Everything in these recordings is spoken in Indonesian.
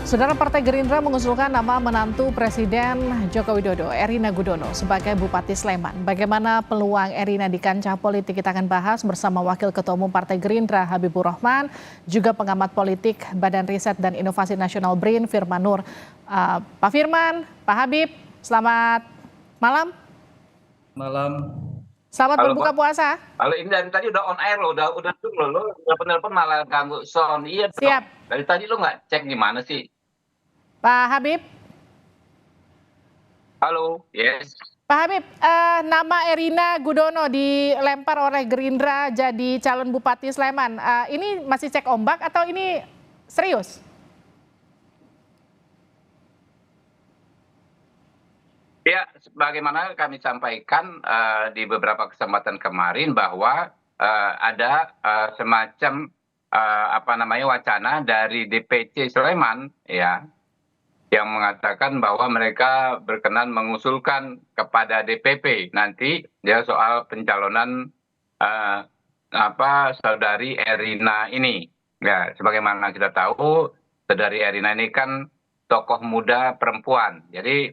Saudara Partai Gerindra mengusulkan nama menantu Presiden Joko Widodo, Erina Gudono, sebagai Bupati Sleman. Bagaimana peluang Erina di kancah politik kita akan bahas bersama Wakil Ketua Umum Partai Gerindra Habibur Rahman, juga pengamat politik Badan Riset dan Inovasi Nasional BRIN Firman Nur. Pak Firman, Pak Habib, selamat malam. Malam. Selamat Halo, berbuka Pak. puasa. Halo, ini dari tadi udah on air lo, udah tuh lo telepon malah ganggu sound. Iya dong. Siap. Dari tadi lo nggak cek gimana sih? Pak Habib. Halo, yes. Pak Habib, nama Erina Gudono dilempar oleh Gerindra jadi calon Bupati Sleman. Ini masih cek ombak atau ini serius? Ya, sebagaimana kami sampaikan di beberapa kesempatan kemarin bahwa ada semacam wacana dari DPC Sleman, ya, yang mengatakan bahwa mereka berkenan mengusulkan kepada DPP nanti ya soal pencalonan saudari Erina ini. Ya, sebagaimana kita tahu, saudari Erina ini kan tokoh muda perempuan. Jadi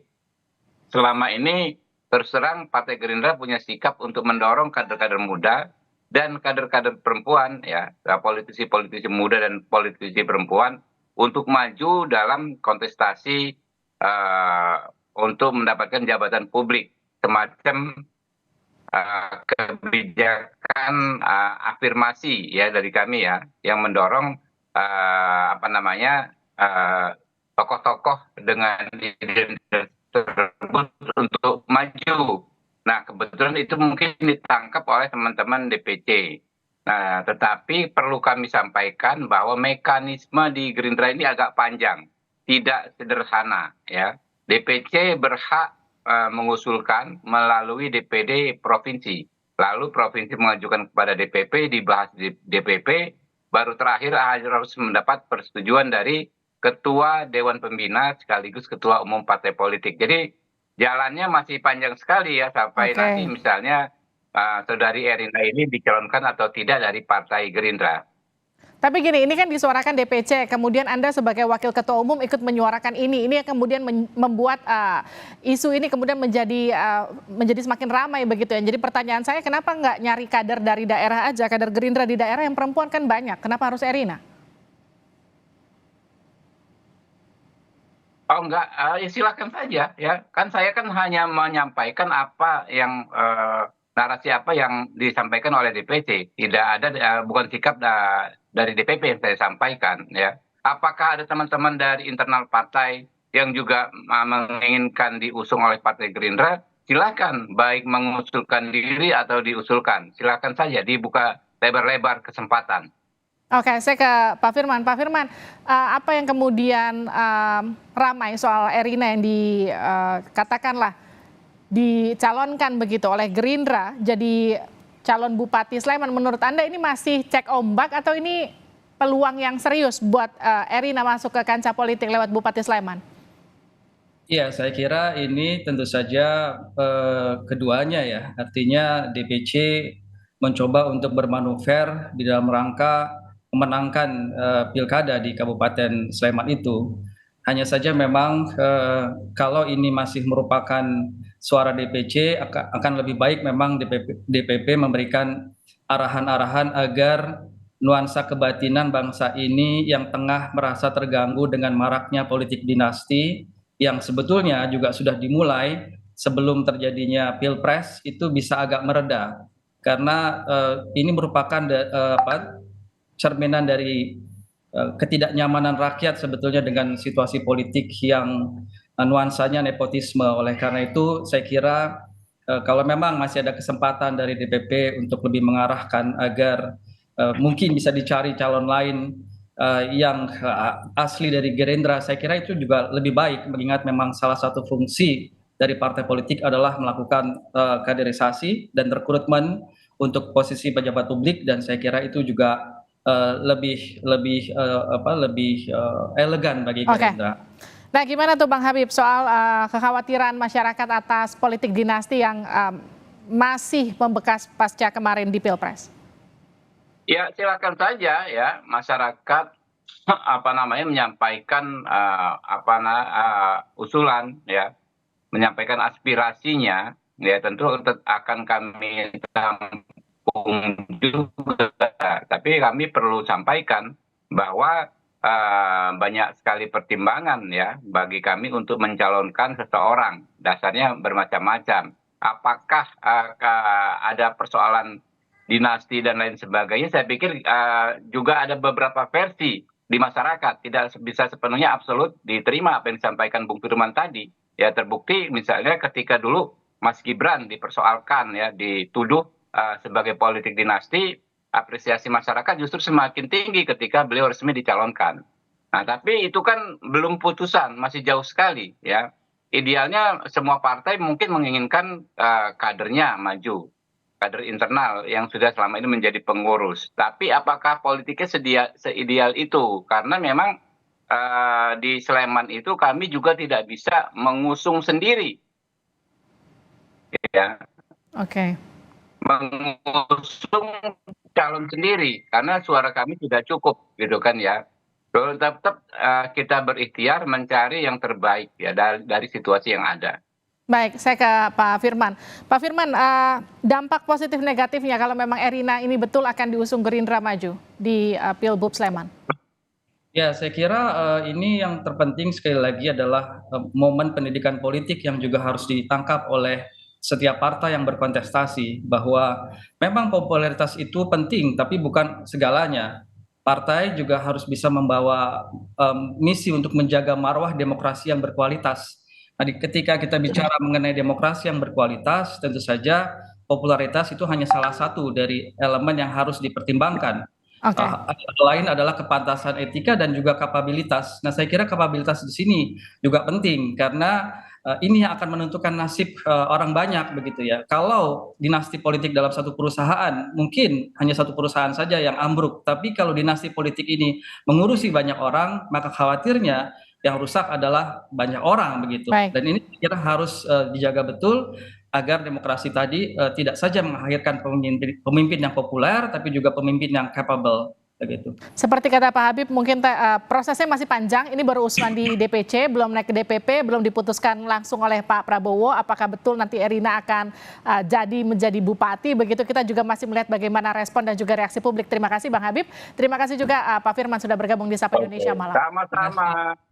selama ini terus terang Partai Gerindra punya sikap untuk mendorong kader-kader muda dan kader-kader perempuan, ya, politisi-politisi muda dan politisi perempuan untuk maju dalam kontestasi untuk mendapatkan jabatan publik, semacam kebijakan afirmasi ya dari kami ya, yang mendorong tokoh-tokoh dengan identitas tersebut untuk maju. Nah, kebetulan itu mungkin ditangkap oleh teman-teman DPC. Nah, tetapi perlu kami sampaikan bahwa mekanisme di Gerindra ini agak panjang, tidak sederhana, ya. DPC berhak mengusulkan melalui DPD provinsi, lalu provinsi mengajukan kepada DPP, dibahas di DPP, baru terakhir harus mendapat persetujuan dari Ketua Dewan Pembina sekaligus Ketua Umum Partai Politik. Jadi jalannya masih panjang sekali ya sampai nanti misalnya saudari Erina ini dicalonkan atau tidak dari Partai Gerindra. Tapi gini, ini kan disuarakan DPC, kemudian Anda sebagai Wakil Ketua Umum ikut menyuarakan ini yang kemudian membuat isu ini kemudian menjadi semakin ramai begitu ya. Jadi pertanyaan saya, kenapa nggak nyari kader dari daerah aja, kader Gerindra di daerah yang perempuan kan banyak, kenapa harus Erina? Oh enggak, ya silakan saja ya. Kan saya kan hanya menyampaikan apa yang narasi apa yang disampaikan oleh DPC. Tidak ada bukan sikap dari DPP yang saya sampaikan ya. Apakah ada teman-teman dari internal partai yang juga menginginkan diusung oleh Partai Gerindra? Silakan, baik mengusulkan diri atau diusulkan. Silakan saja dibuka lebar-lebar kesempatan. Oke, saya ke Pak Firman. Pak Firman, apa yang kemudian ramai soal Erina yang katakanlah dicalonkan begitu oleh Gerindra jadi calon Bupati Sleman? Menurut Anda ini masih cek ombak atau ini peluang yang serius buat Erina masuk ke kancah politik lewat Bupati Sleman? Iya, saya kira ini tentu saja keduanya ya. Artinya DPC mencoba untuk bermanuver di dalam rangka memenangkan pilkada di Kabupaten Sleman itu. Hanya saja memang kalau ini masih merupakan suara DPC, akan lebih baik memang DPP memberikan arahan-arahan agar nuansa kebatinan bangsa ini yang tengah merasa terganggu dengan maraknya politik dinasti yang sebetulnya juga sudah dimulai sebelum terjadinya Pilpres itu bisa agak mereda. Karena ini merupakan cerminan dari ketidaknyamanan rakyat sebetulnya dengan situasi politik yang nuansanya nepotisme. Oleh karena itu saya kira kalau memang masih ada kesempatan dari DPP untuk lebih mengarahkan agar mungkin bisa dicari calon lain yang asli dari Gerindra, saya kira itu juga lebih baik, mengingat memang salah satu fungsi dari partai politik adalah melakukan kaderisasi dan rekrutmen untuk posisi pejabat publik, dan saya kira itu juga lebih elegan bagi Gerindra. Nah, gimana tuh Bang Habib soal kekhawatiran masyarakat atas politik dinasti yang masih membekas pasca kemarin di Pilpres? Ya silakan saja ya masyarakat menyampaikan usulan ya, menyampaikan aspirasinya ya, tentu akan kami tampung juga. Tapi kami perlu sampaikan bahwa banyak sekali pertimbangan ya bagi kami untuk mencalonkan seseorang. Dasarnya bermacam-macam. Apakah ada persoalan dinasti dan lain sebagainya? Saya pikir juga ada beberapa versi di masyarakat. Tidak bisa sepenuhnya absolut diterima apa yang disampaikan Bung Firman tadi. Ya, terbukti misalnya ketika dulu Mas Gibran dipersoalkan ya, dituduh sebagai politik dinasti, apresiasi masyarakat justru semakin tinggi ketika beliau resmi dicalonkan. Nah, tapi itu kan belum putusan, masih jauh sekali ya. Idealnya semua partai mungkin menginginkan kadernya maju, kader internal yang sudah selama ini menjadi pengurus. Tapi apakah politiknya seideal itu? Karena memang di Sleman itu kami juga tidak bisa mengusung sendiri, ya, Oke. mengusung calon sendiri karena suara kami tidak cukup, gitu kan ya. Tetap kita berikhtiar mencari yang terbaik ya dari situasi yang ada. Baik, saya ke Pak Firman. Pak Firman, dampak positif negatifnya kalau memang Erina ini betul akan diusung Gerindra maju di Pilbub Sleman? Ya, saya kira ini yang terpenting sekali lagi adalah momen pendidikan politik yang juga harus ditangkap oleh setiap partai yang berkontestasi, bahwa memang popularitas itu penting, tapi bukan segalanya. Partai juga harus bisa membawa misi untuk menjaga marwah demokrasi yang berkualitas. Nah, ketika kita bicara mengenai demokrasi yang berkualitas, tentu saja popularitas itu hanya salah satu dari elemen yang harus dipertimbangkan. Oke. Lain adalah kepantasan etika dan juga kapabilitas. Nah, saya kira kapabilitas di sini juga penting karena ini yang akan menentukan nasib orang banyak begitu ya. Kalau dinasti politik dalam satu perusahaan mungkin hanya satu perusahaan saja yang ambruk, tapi kalau dinasti politik ini mengurusi banyak orang, maka khawatirnya yang rusak adalah banyak orang begitu. Baik. Dan ini saya kira harus dijaga betul agar demokrasi tadi tidak saja mengakhirkan pemimpin yang populer, tapi juga pemimpin yang capable, begitu. Seperti kata Pak Habib, mungkin prosesnya masih panjang. Ini baru usulan di DPC, belum naik ke DPP, belum diputuskan langsung oleh Pak Prabowo. Apakah betul nanti Erina akan jadi menjadi bupati? Begitu, kita juga masih melihat bagaimana respon dan juga reaksi publik. Terima kasih Bang Habib. Terima kasih juga Pak Firman sudah bergabung di Sapa Indonesia Malam. Sama-sama.